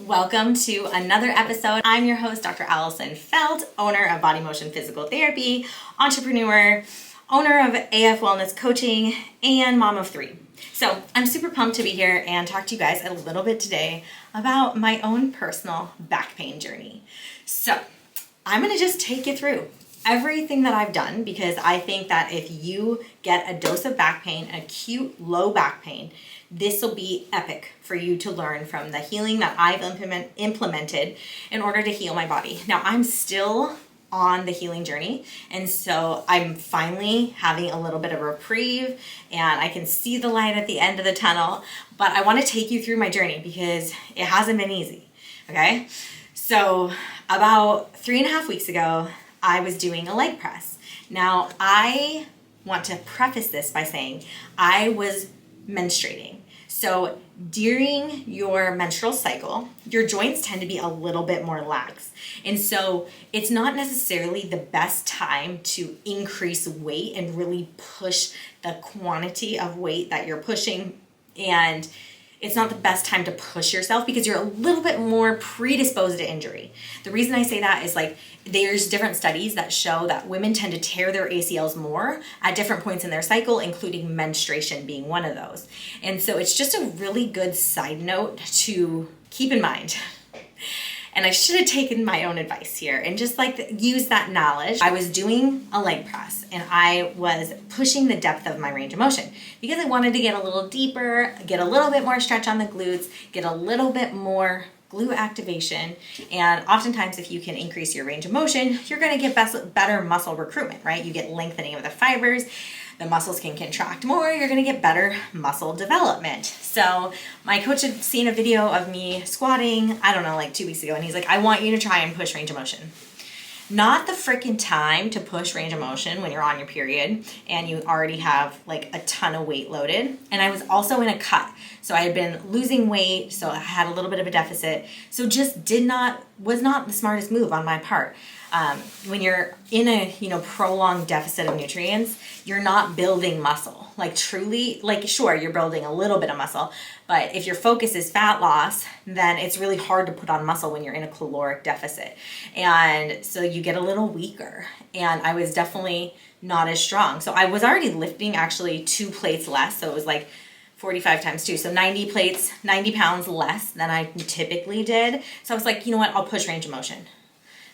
Welcome to another episode. I'm your host, Dr. Allison Feldt, owner of Body Motion Physical Therapy, entrepreneur, owner of AF Wellness Coaching, and mom of 3. So I'm super pumped to be here and talk to you guys a little bit today about my own personal back pain journey. So I'm going to just take you through everything that I've done, because I think that if you get a dose of back pain, acute low back pain, this will be epic for you to learn from the healing that I've implemented in order to heal my body. Now, I'm still on the healing journey, and so I'm finally having a little bit of reprieve and I can see the light at the end of the tunnel, but I want to take you through my journey because it hasn't been easy, okay? So about 3.5 weeks ago, I was doing a leg press. Now, I want to preface this by saying I was menstruating. So during your menstrual cycle, your joints tend to be a little bit more lax. And so it's not necessarily the best time to increase weight and really push the quantity of weight that you're pushing. And it's not the best time to push yourself because you're a little bit more predisposed to injury. The reason I say that is there's different studies that show that women tend to tear their ACLs more at different points in their cycle, including menstruation being one of those. And so it's just a really good side note to keep in mind. And I should have taken my own advice here and just use that knowledge. I was doing a leg press and I was pushing the depth of my range of motion because I wanted to get a little deeper, get a little bit more stretch on the glutes, get a little bit more glute activation. And oftentimes if you can increase your range of motion, you're going to get better muscle recruitment, right? You get lengthening of the fibers. The muscles can contract more, you're gonna get better muscle development. So my coach had seen a video of me squatting, 2 weeks ago, and he's like, I want you to try and push range of motion. Not the freaking time to push range of motion when you're on your period and you already have a ton of weight loaded. And I was also in a cut. So I had been losing weight, so I had a little bit of a deficit. So just was not the smartest move on my part. When you're in a prolonged deficit of nutrients, you're not building muscle. Sure, you're building a little bit of muscle, but if your focus is fat loss, then it's really hard to put on muscle when you're in a caloric deficit. And so you get a little weaker, and I was definitely not as strong. So I was already lifting actually 2 plates less, so it was 45 times 2, so 90 plates, 90 pounds less than I typically did. So I was like, you know what, I'll push range of motion.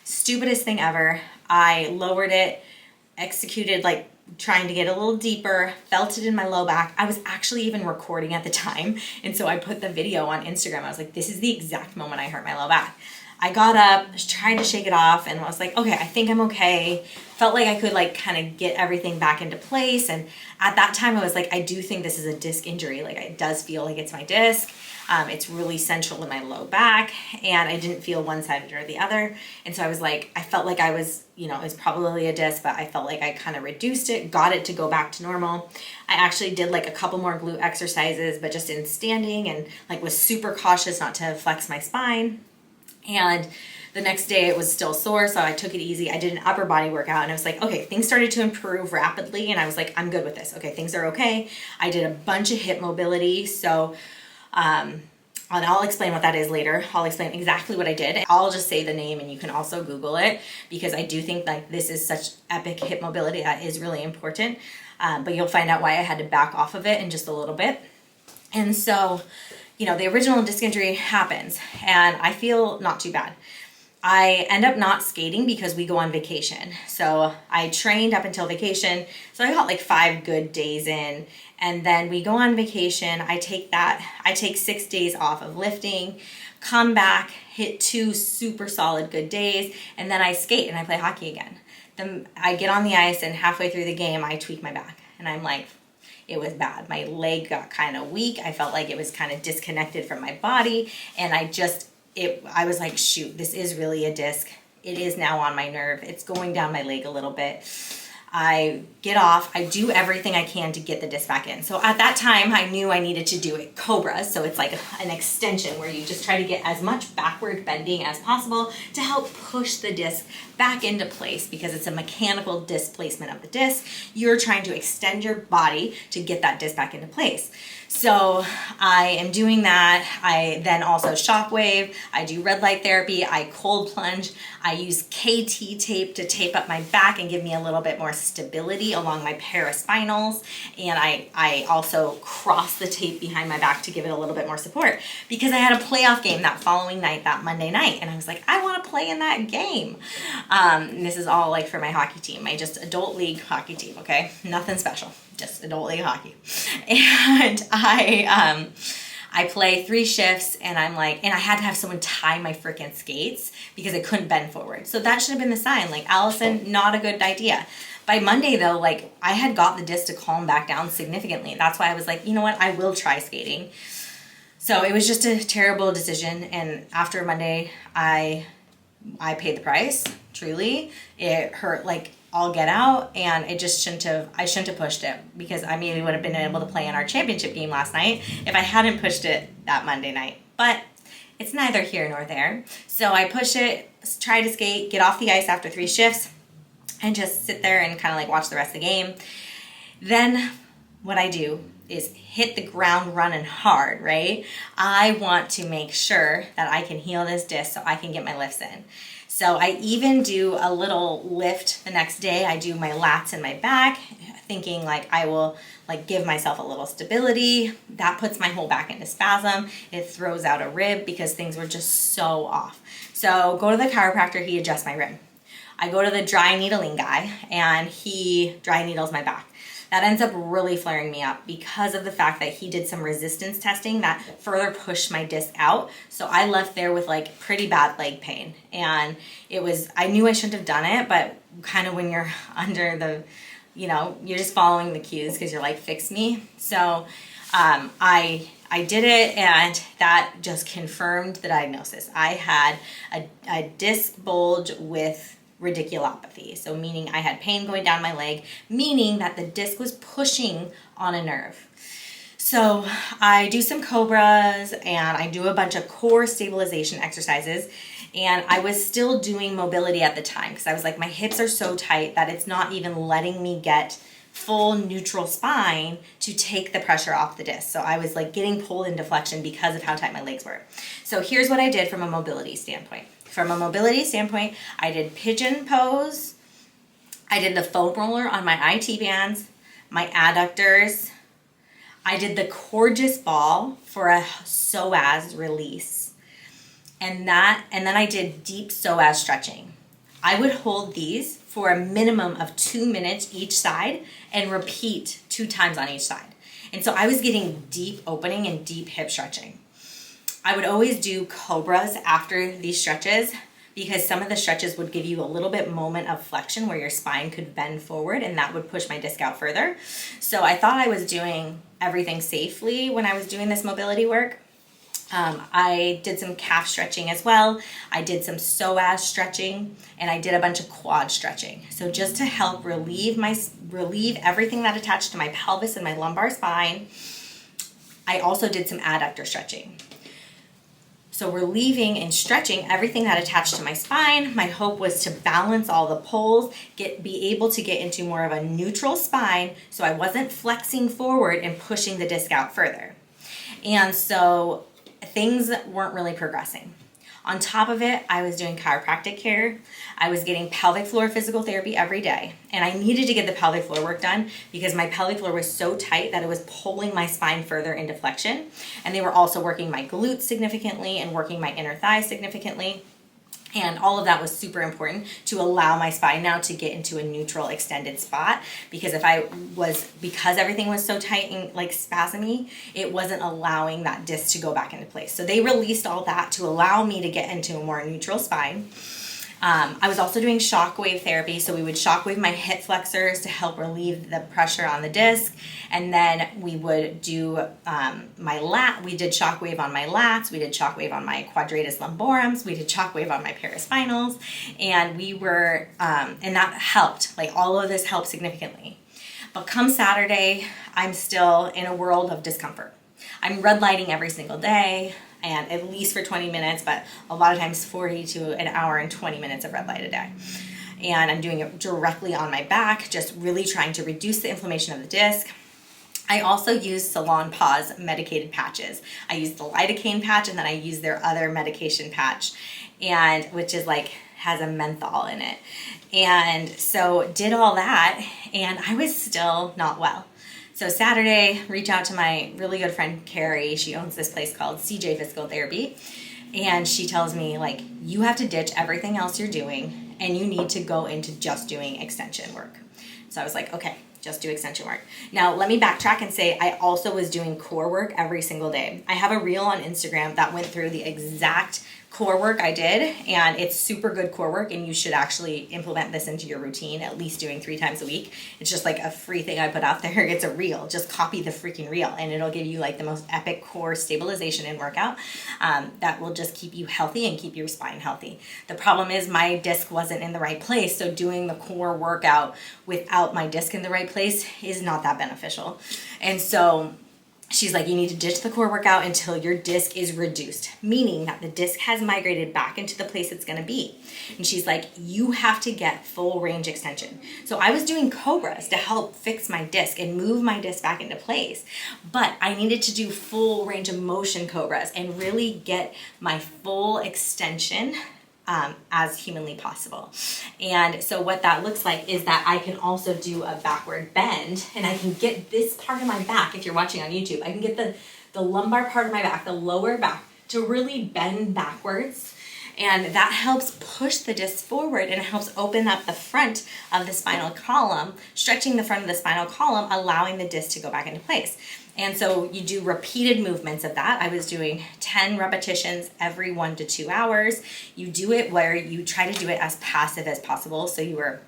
Stupidest thing ever. I lowered it, executed trying to get a little deeper, felt it in my low back. I was actually even recording at the time. And so I put the video on Instagram. I was like, this is the exact moment I hurt my low back. I got up, tried to shake it off, and I was like, okay, I think I'm okay. Felt like I could kind of get everything back into place. And at that time I was like, I do think this is a disc injury. It does feel like it's my disc. It's really central in my low back, and I didn't feel one-sided or the other. And so I was like, I felt like I was, it was probably a disc, but I felt like I kind of reduced it, got it to go back to normal. I actually did a couple more glute exercises, but just in standing, and was super cautious not to flex my spine. And the next day it was still sore, so I took it easy. I did an upper body workout, and I was like, okay, things started to improve rapidly, and I was like, I'm good with this. Okay, things are okay. I did a bunch of hip mobility, so and I'll explain what that is later. I'll explain exactly what I did. I'll just say the name, and you can also Google it, because I do think this is such epic hip mobility that is really important. But you'll find out why I had to back off of it in just a little bit. And so, the original disc injury happens, and I feel not too bad. I end up not skating because we go on vacation. So I trained up until vacation. So I got 5 good days in, and then we go on vacation. I take 6 days off of lifting, come back, hit 2 super solid good days, and then I skate and I play hockey again. Then I get on the ice, and halfway through the game, I tweak my back, and I'm like, it was bad. My leg got kind of weak. I felt like it was kind of disconnected from my body, and I was like, shoot, this is really a disc. It is now on my nerve. It's going down my leg a little bit. I get off. I do everything I can to get the disc back in. So at that time, I knew I needed to do it cobras. So it's an extension where you just try to get as much backward bending as possible to help push the disc back into place, because it's a mechanical displacement of the disc. You're trying to extend your body to get that disc back into place. So I am doing that. I then also shockwave. I do red light therapy. I cold plunge. I use KT tape to tape up my back and give me a little bit more stability along my paraspinals. And I also cross the tape behind my back to give it a little bit more support, because I had a playoff game that following night, that Monday night. And I was like, I want to play in that game. And this is all like for my hockey team, my just adult league hockey team. Okay. Nothing special. Just adult league hockey. And I play 3 shifts, and I'm like, and I had to have someone tie my freaking skates because I couldn't bend forward. So that should have been the sign, like, Allison, not a good idea. By Monday though, like, I had got the disc to calm back down significantly. That's why I was like, you know what, I will try skating. So it was just a terrible decision. And after Monday, I paid the price, truly. It hurt like all get out, and I shouldn't have pushed it, because I maybe would have been able to play in our championship game last night if I hadn't pushed it that Monday night. But it's neither here nor there. So I push it, try to skate, get off the ice after 3 shifts, and just sit there and kind of like watch the rest of the game. Then what I do is hit the ground running hard, right? I want to make sure that I can heal this disc so I can get my lifts in. So I even do a little lift the next day. I do my lats and my back, thinking like I will like give myself a little stability. That puts my whole back into spasm. It throws out a rib because things were just so off. So go to the chiropractor, he adjusts my rib. I go to the dry needling guy, and he dry needles my back. That ends up really flaring me up because of the fact that he did some resistance testing that further pushed my disc out. So I left there with like pretty bad leg pain. And I knew I shouldn't have done it, but kind of when you're under the, you're just following the cues because you're like, fix me. So I did it, and that just confirmed the diagnosis. I had a disc bulge with radiculopathy. So meaning I had pain going down my leg, meaning that the disc was pushing on a nerve. So I do some cobras, and I do a bunch of core stabilization exercises. And I was still doing mobility at the time because I was like, my hips are so tight that it's not even letting me get full neutral spine to take the pressure off the disc. So I was like getting pulled into flexion because of how tight my legs were. So here's what I did from a mobility standpoint. From a mobility standpoint, I did pigeon pose. I did the foam roller on my IT bands, my adductors. I did the Corgis ball for a psoas release. And then I did deep psoas stretching. I would hold these for a minimum of 2 minutes each side and repeat 2 times on each side. And so I was getting deep opening and deep hip stretching. I would always do cobras after these stretches because some of the stretches would give you a little bit moment of flexion where your spine could bend forward, and that would push my disc out further. So I thought I was doing everything safely when I was doing this mobility work. I did some calf stretching as well. I did some psoas stretching, and I did a bunch of quad stretching. So just to help relieve everything that attached to my pelvis and my lumbar spine, I also did some adductor stretching. So relieving and stretching everything that attached to my spine. My hope was to balance all the poles, be able to get into more of a neutral spine so I wasn't flexing forward and pushing the disc out further. And so things weren't really progressing. On top of it, I was doing chiropractic care. I was getting pelvic floor physical therapy every day. And I needed to get the pelvic floor work done because my pelvic floor was so tight that it was pulling my spine further into flexion. And they were also working my glutes significantly and working my inner thighs significantly. And all of that was super important to allow my spine now to get into a neutral extended spot, because because everything was so tight and like spasmy, it wasn't allowing that disc to go back into place. So they released all that to allow me to get into a more neutral spine. I was also doing shockwave therapy. So we would shockwave my hip flexors to help relieve the pressure on the disc. And then we would do we did shockwave on my lats. We did shockwave on my quadratus lumborums. We did shockwave on my paraspinals. And and that helped. Like all of this helped significantly. But come Saturday, I'm still in a world of discomfort. I'm red lighting every single day, and at least for 20 minutes, but a lot of times 40 to an hour and 20 minutes of red light a day. And I'm doing it directly on my back, just really trying to reduce the inflammation of the disc. I also use Salon Paws medicated patches. I use the lidocaine patch, and then I use their other medication patch, and which is like has a menthol in it. And so did all that, and I was still not well. So Saturday, reach out to my really good friend Carrie. She owns this place called CJ Physical Therapy, and she tells me, like, you have to ditch everything else you're doing, and you need to go into just doing extension work. So I was like, okay, just do extension work. Now, let me backtrack and say I also was doing core work every single day. I have a reel on Instagram that went through the exact core work I did, and it's super good core work, and you should actually implement this into your routine, at least doing 3 times a week. It's just like a free thing I put out there. It's a reel. Just copy the freaking reel, and it'll give you like the most epic core stabilization and workout that will just keep you healthy and keep your spine healthy. The problem is my disc wasn't in the right place, so doing the core workout without my disc in the right place is not that beneficial. And so she's like, you need to ditch the core workout until your disc is reduced, meaning that the disc has migrated back into the place it's going to be. And she's like, you have to get full range extension. So I was doing cobras to help fix my disc and move my disc back into place, but I needed to do full range of motion cobras and really get my full extension as humanly possible. And so what that looks like is that I can also do a backward bend, and I can get this part of my back, if you're watching on YouTube, I can get the lumbar part of my back, the lower back, to really bend backwards. And that helps push the disc forward, and it helps open up the front of the spinal column, stretching the front of the spinal column, allowing the disc to go back into place. And so you do repeated movements of that. I was doing 10 repetitions every 1 to 2 hours. You do it where you try to do it as passive as possible. So you were,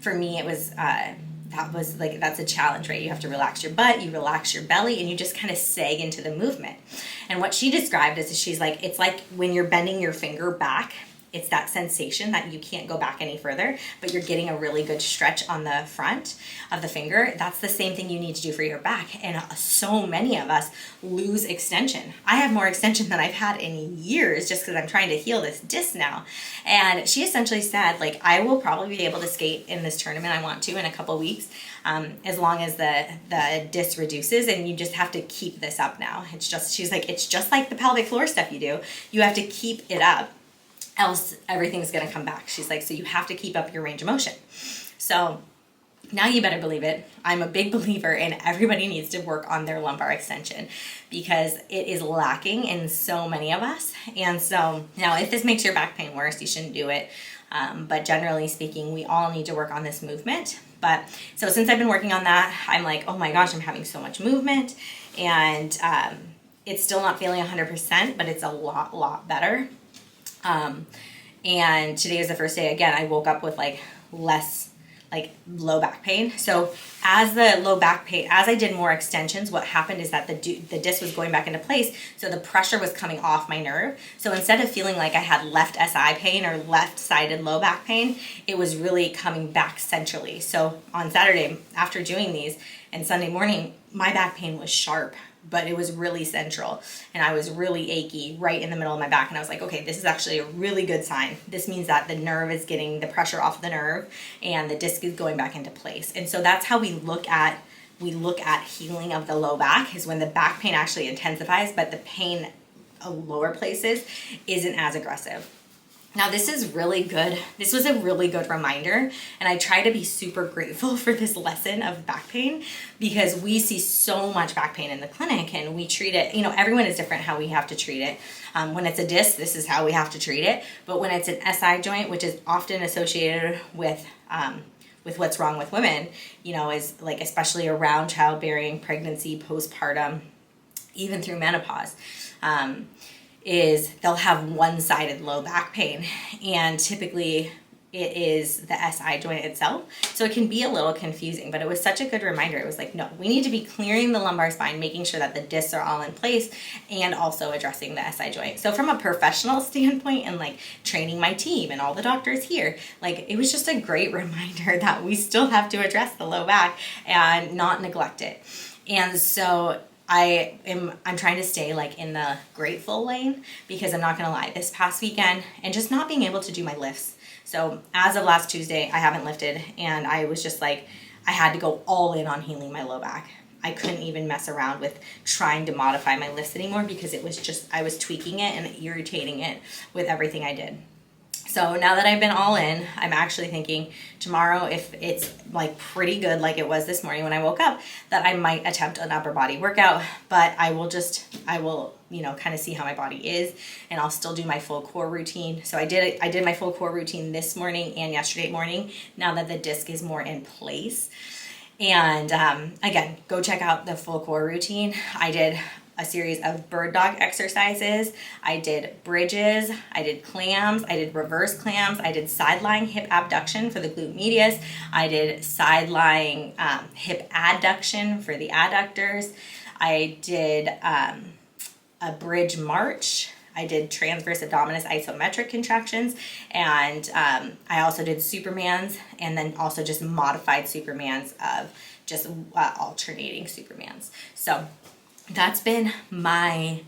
for me, it was, that's a challenge, right? You have to relax your butt, you relax your belly, and you just kind of sag into the movement. And what she described is, she's like, it's like when you're bending your finger back, it's that sensation that you can't go back any further, but you're getting a really good stretch on the front of the finger. That's the same thing you need to do for your back. And so many of us lose extension. I have more extension than I've had in years just because I'm trying to heal this disc now. And she essentially said, like, I will probably be able to skate in this tournament I want to in a couple weeks, as long as the disc reduces, and you just have to keep this up now. She's like, it's just like the pelvic floor stuff you do. You have to keep it up, else everything's going to come back. She's like, so you have to keep up your range of motion. So now you better believe it. I'm a big believer in everybody needs to work on their lumbar extension because it is lacking in so many of us. And so now if this makes your back pain worse, you shouldn't do it. But generally speaking, we all need to work on this movement. But so since I've been working on that, I'm like, oh my gosh, I'm having so much movement, and it's still not feeling 100%, but it's a lot better. And today is the first day, again, I woke up with less low back pain. So as I did more extensions, what happened is that the disc was going back into place. So the pressure was coming off my nerve. So instead of feeling like I had left SI pain or left-sided low back pain, it was really coming back centrally. So on Saturday, after doing these, and Sunday morning, my back pain was sharp, but it was really central, and I was really achy right in the middle of my back. And I was like, okay, this is actually a really good sign. This means that the nerve is getting the pressure off the nerve and the disc is going back into place. And so that's how we look at healing of the low back, is when the back pain actually intensifies, but the pain of lower places isn't as aggressive. Now this is really good. This was a really good reminder, and I try to be super grateful for this lesson of back pain, because we see so much back pain in the clinic and we treat it, everyone is different how we have to treat it. When it's a disc, this is how we have to treat it. But when it's an SI joint, which is often associated with what's wrong with women, is like, especially around childbearing, pregnancy, postpartum, even through menopause, is they'll have one-sided low back pain, and typically it is the SI joint itself. So it can be a little confusing, but it was such a good reminder. It was like, no, we need to be clearing the lumbar spine, making sure that the discs are all in place, and also addressing the SI joint. So from a professional standpoint, and training my team and all the doctors here, it was just a great reminder that we still have to address the low back and not neglect it. And so I'm trying to stay in the grateful lane, because I'm not going to lie, this past weekend, and just not being able to do my lifts. So as of last Tuesday, I haven't lifted, and I was just I had to go all in on healing my low back. I couldn't even mess around with trying to modify my lifts anymore because it was just, I was tweaking it and irritating it with everything I did. So now that I've been all in, I'm actually thinking tomorrow, if it's like pretty good like it was this morning when I woke up, that I might attempt an upper body workout, but I will, kind of see how my body is, and I'll still do my full core routine. So I did my full core routine this morning and yesterday morning, now that the disc is more in place. And again, go check out the full core routine. I did a series of bird dog exercises. I did bridges, I did clams, I did reverse clams, I did side lying hip abduction for the glute medius, I did side lying hip adduction for the adductors, I did a bridge march, I did transverse abdominis isometric contractions, and I also did Supermans, and then also just modified Supermans of just alternating Supermans. So that's been my,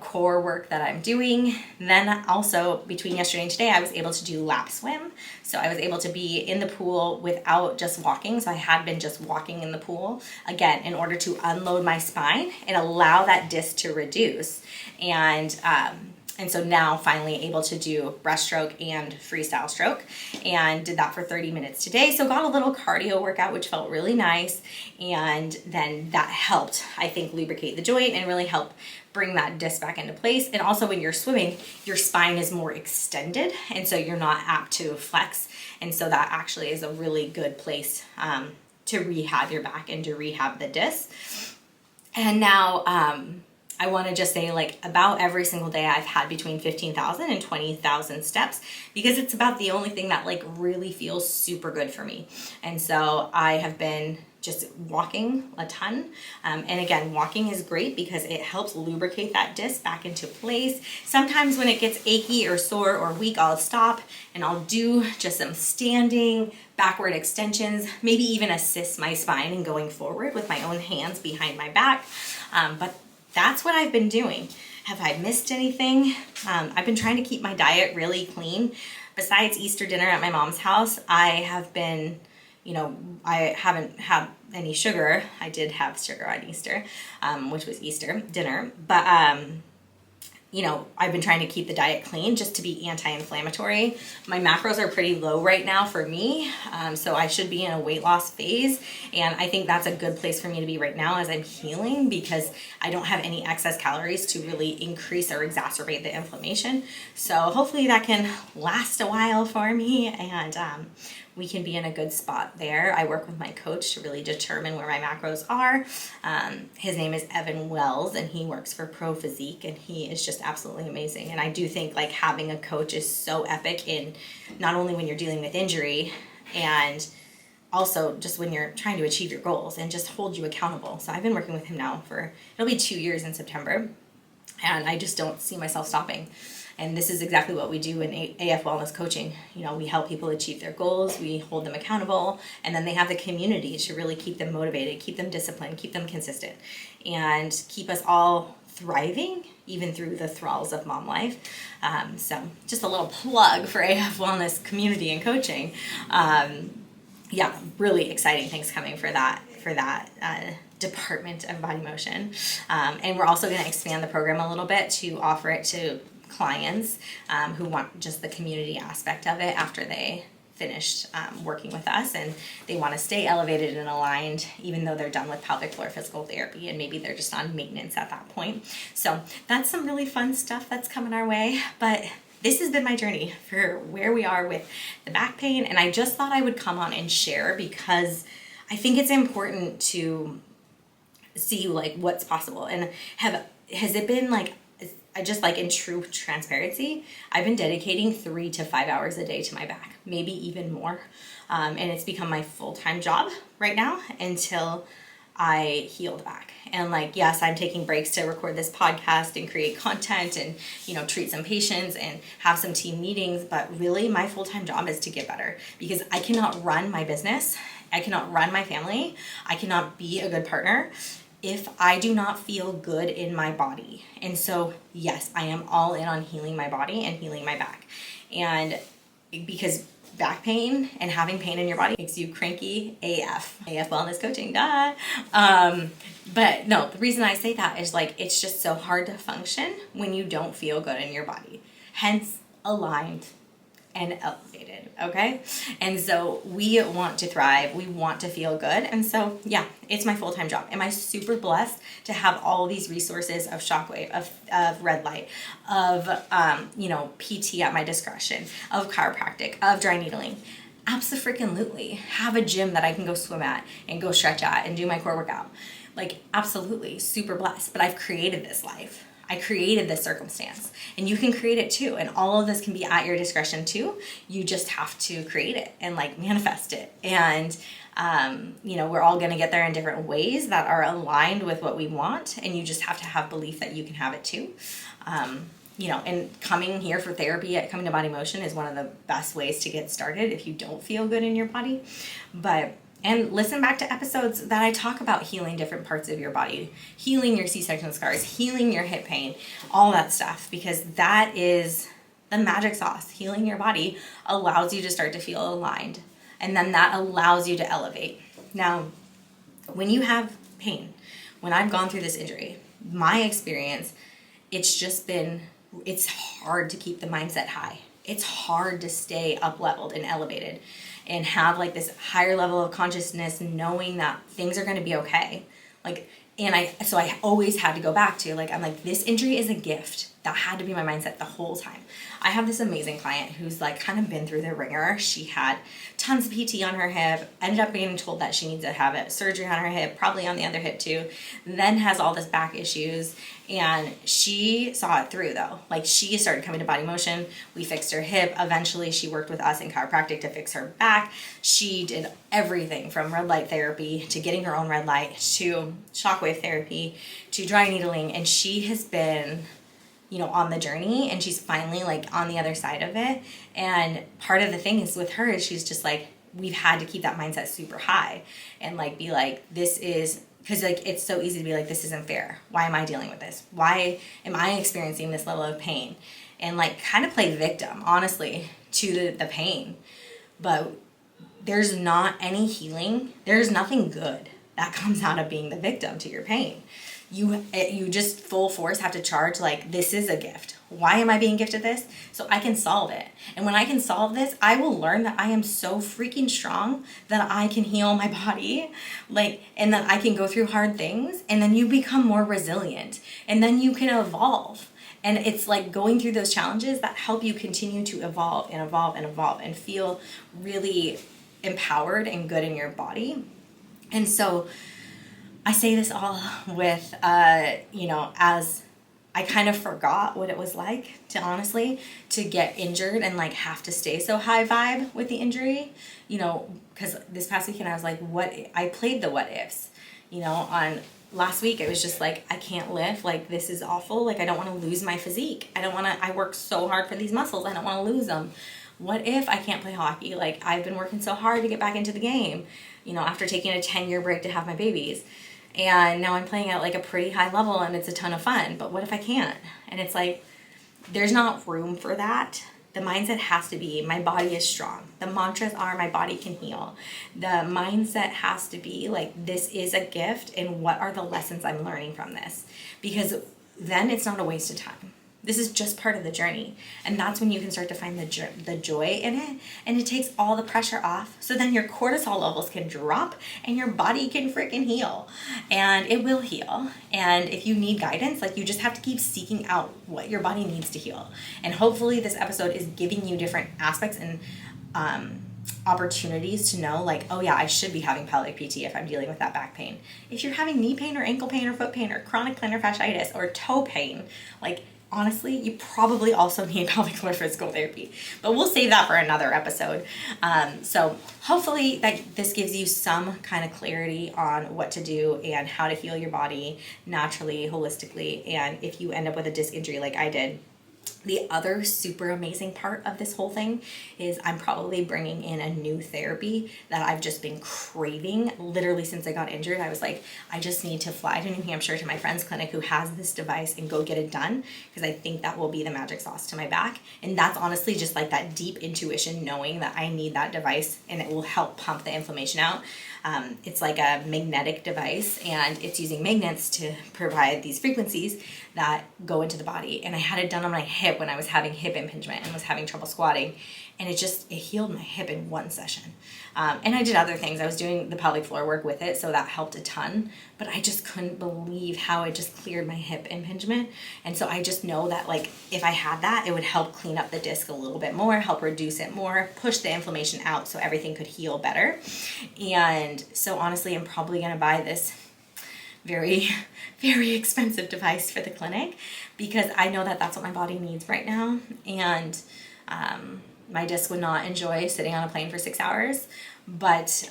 core work that I'm doing. Then also between yesterday and today, I was able to do lap swim. So I was able to be in the pool without just walking. So I had been just walking in the pool, again, in order to unload my spine and allow that disc to reduce. And so now finally able to do breaststroke and freestyle stroke, and did that for 30 minutes today. So got a little cardio workout, which felt really nice. And then that helped, I think, lubricate the joint and really help bring that disc back into place. And also when you're swimming, your spine is more extended, and so you're not apt to flex. And so that actually is a really good place to rehab your back and to rehab the disc. And now, I want to just say, about every single day I've had between 15,000 and 20,000 steps, because it's about the only thing that really feels super good for me. And so I have been just walking a ton. And again, walking is great because it helps lubricate that disc back into place. Sometimes when it gets achy or sore or weak, I'll stop and I'll do just some standing backward extensions, maybe even assist my spine in going forward with my own hands behind my back. But that's what I've been doing. Have I missed anything? I've been trying to keep my diet really clean. Besides Easter dinner at my mom's house, I have been, I haven't had any sugar. I did have sugar on Easter, which was Easter dinner. But, I've been trying to keep the diet clean just to be anti-inflammatory. My macros are pretty low right now for me, so I should be in a weight loss phase, and I think that's a good place for me to be right now as I'm healing, because I don't have any excess calories to really increase or exacerbate the inflammation. So hopefully that can last a while for me, and we can be in a good spot there. I work with my coach to really determine where my macros are. His name is Evan Wells, and he works for Pro Physique, and he is just absolutely amazing. And I do think having a coach is so epic, in not only when you're dealing with injury, and also just when you're trying to achieve your goals and just hold you accountable. So I've been working with him now it'll be 2 years in September, and I just don't see myself stopping. And this is exactly what we do in AF Wellness Coaching. We help people achieve their goals, we hold them accountable, and then they have the community to really keep them motivated, keep them disciplined, keep them consistent, and keep us all thriving, even through the thralls of mom life. So just a little plug for AF Wellness community and coaching. Really exciting things coming for that department of body motion. And we're also going to expand the program a little bit to offer it to clients who want just the community aspect of it after they finished working with us, and they want to stay elevated and aligned even though they're done with pelvic floor physical therapy, and maybe they're just on maintenance at that point. So that's some really fun stuff that's coming our way. But this has been my journey for where we are with the back pain, and I just thought I would come on and share, because I think it's important to see what's possible. And has it been I just in true transparency, I've been dedicating 3 to 5 hours a day to my back, maybe even more. And it's become my full-time job right now until I heal the back. And yes, I'm taking breaks to record this podcast and create content and, treat some patients and have some team meetings. But really my full-time job is to get better, because I cannot run my business. I cannot run my family. I cannot be a good partner if I do not feel good in my body. And so, yes, I am all in on healing my body and healing my back. And because back pain and having pain in your body makes you cranky AF. AF wellness coaching, duh. But no, the reason I say that is like, it's just so hard to function when you don't feel good in your body. Hence, aligned and elevated, okay? And so we want to thrive, we want to feel good, and so yeah, it's my full-time job. Am I super blessed to have all these resources of Shockwave, of red light, of PT at my discretion, of chiropractic, of dry needling? Absolutely. Have a gym that I can go swim at and go stretch at and do my core workout. Like, absolutely, super blessed. But I've created this life. I created this circumstance, and you can create it too. And all of this can be at your discretion too. You just have to create it and like manifest it. And, we're all going to get there in different ways that are aligned with what we want. And you just have to have belief that you can have it too. And coming here for therapy at Coming to Body Motion is one of the best ways to get started if you don't feel good in your body. And listen back to episodes that I talk about healing different parts of your body, healing your C-section scars, healing your hip pain, all that stuff, because that is the magic sauce. Healing your body allows you to start to feel aligned, and then that allows you to elevate. Now, when you have pain, when I've gone through this injury, my experience, it's hard to keep the mindset high. It's hard to stay up-leveled and elevated and have like this higher level of consciousness, knowing that things are going to be okay. So I always had to go back to I'm like, this injury is a gift. That had to be my mindset the whole time. I have this amazing client who's like kind of been through the ringer. She had tons of PT on her hip, ended up being told that she needs to have a surgery on her hip, probably on the other hip too, then has all this back issues, and she saw it through though. Like, she started coming to Body Motion. We fixed her hip. Eventually she worked with us in chiropractic to fix her back. She did everything from red light therapy to getting her own red light to shockwave therapy to dry needling, and she has been on the journey, and she's finally like on the other side of it. And part of the thing is with her is she's just like, we've had to keep that mindset super high and like be like, this is, because like it's so easy to be like, this isn't fair. Why am I dealing with this? Why am I experiencing this level of pain? And like kind of play victim, honestly, to the pain. But there's not any healing. There's nothing good that comes out of being the victim to your pain. You just full force have to charge like, this is a gift. Why am I being gifted this? So I can solve it. And when I can solve this, I will learn that I am so freaking strong that I can heal my body, and that I can go through hard things, and then you become more resilient, and then you can evolve. And it's like going through those challenges that help you continue to evolve and evolve and evolve and feel really empowered and good in your body. And so I say this all with, as I kind of forgot what it was like to get injured and like have to stay so high vibe with the injury, because this past weekend I was like, I played the what ifs, on last week. It was just like, I can't lift, like this is awful. Like, I don't want to lose my physique. I work so hard for these muscles. I don't want to lose them. What if I can't play hockey? Like, I've been working so hard to get back into the game, after taking a 10-year break to have my babies. And now I'm playing at like a pretty high level and it's a ton of fun. But what if I can't? And it's like, there's not room for that. The mindset has to be, my body is strong. The mantras are, my body can heal. The mindset has to be like, this is a gift, and what are the lessons I'm learning from this? Because then it's not a waste of time. This is just part of the journey. And that's when you can start to find the joy in it. And it takes all the pressure off. So then your cortisol levels can drop and your body can freaking heal. And it will heal. And if you need guidance, like, you just have to keep seeking out what your body needs to heal. And hopefully this episode is giving you different aspects and opportunities to know, like, oh yeah, I should be having pelvic PT if I'm dealing with that back pain. If you're having knee pain or ankle pain or foot pain or chronic plantar fasciitis or toe pain, like, honestly, you probably also need pelvic floor physical therapy, but we'll save that for another episode. So hopefully that this gives you some kind of clarity on what to do and how to heal your body naturally, holistically. And if you end up with a disc injury like I did, The other super amazing part of this whole thing is I'm probably bringing in a new therapy that I've just been craving literally since I got injured. I was like, I just need to fly to New Hampshire to my friend's clinic who has this device and go get it done, because I think that will be the magic sauce to my back. And that's honestly just like that deep intuition, knowing that I need that device and it will help pump the inflammation out. It's like a magnetic device, and it's using magnets to provide these frequencies that go into the body. And I had it done on my hip when I was having hip impingement and was having trouble squatting, and it healed my hip in one session. And I did other things. I was doing the pelvic floor work with it, so that helped a ton, but I just couldn't believe how it just cleared my hip impingement. And so I just know that like if I had that, it would help clean up the disc a little bit more, help reduce it more, push the inflammation out so everything could heal better. And so honestly, I'm probably gonna buy this very, very expensive device for the clinic, because I know that that's what my body needs right now. And my disc would not enjoy sitting on a plane for 6 hours, but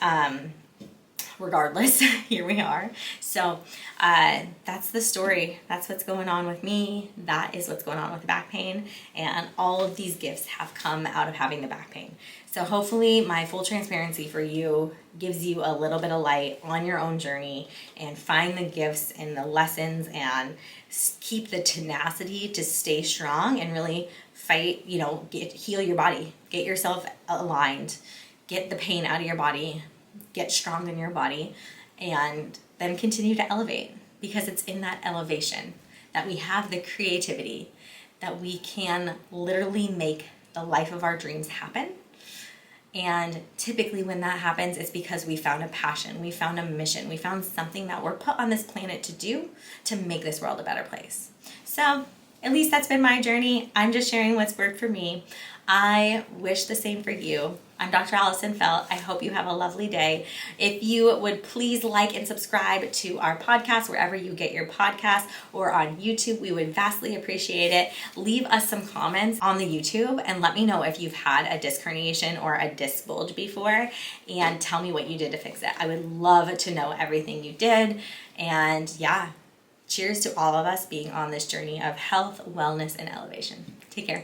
regardless, here we are. So that's the story. That's what's going on with me. That is what's going on with the back pain. And all of these gifts have come out of having the back pain. So hopefully my full transparency for you gives you a little bit of light on your own journey, and find the gifts and the lessons, and keep the tenacity to stay strong and really fight, heal your body, get yourself aligned, get the pain out of your body, get strong in your body, and then continue to elevate, because it's in that elevation that we have the creativity that we can literally make the life of our dreams happen. And typically when that happens, it's because we found a passion, we found a mission, we found something that we're put on this planet to do to make this world a better place. So at least that's been my journey. I'm just sharing what's worked for me. I wish the same for you. I'm Dr. Allison Feldt. I hope you have a lovely day. If you would please like and subscribe to our podcast wherever you get your podcasts, or on YouTube, we would vastly appreciate it. Leave us some comments on the YouTube and let me know if you've had a disc herniation or a disc bulge before, and tell me what you did to fix it. I would love to know everything you did. And yeah, cheers to all of us being on this journey of health, wellness, and elevation. Take care.